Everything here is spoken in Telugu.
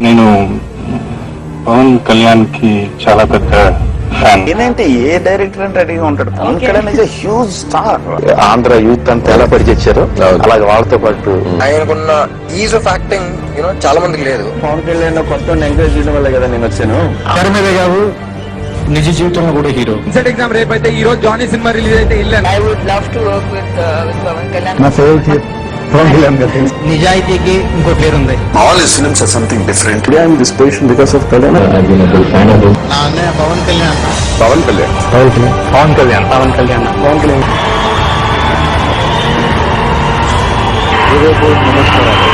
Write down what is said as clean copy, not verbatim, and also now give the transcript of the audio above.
నేను పవన్ కళ్యాణ్ కి చాలా పెద్ద ఫ్యాన్. ఏంటంటే ఏ డైరెక్టర్ అంటే రెడీగా ఉంటాడు. Pawan Kalyan is huge star. Andhra youth అంతా ఎలా పరిచయించారు అలాగే వాళ్ళతో పాటు ఆయనకున్న ఈజ్ ఆఫ్ యాక్టింగ్ చాలా మందికి లేదు. పవన్ కళ్యాణ్ కొత్త ఎంకరేజ్ చేయడం వల్ల కదా నేను వచ్చాను. తెర మీద కాదు, నిజ జీవితంలో కూడా హీరో. సెట్ ఎగ్జామ్ రేపు అయితే ఈ రోజు జానీ సినిమా రిలీజ్ అయితే వెళ్ళాను. I would love to work with Pawan Kalyan. నా ఫేవరెట్ పవన్ కళ్యాణ్ గారు. నిజాయితీకి ఇంకో పేరు ఉంది. All his films are something different. Today I'm in this position because of Kalyan. నా అన్నయ్య పవన్ కళ్యాణ్. పవన్ కళ్యాణ్. పవన్ కళ్యాణ్. పవన్ కళ్యాణ్. పవన్ కళ్యాణ్. నమస్కారాలు.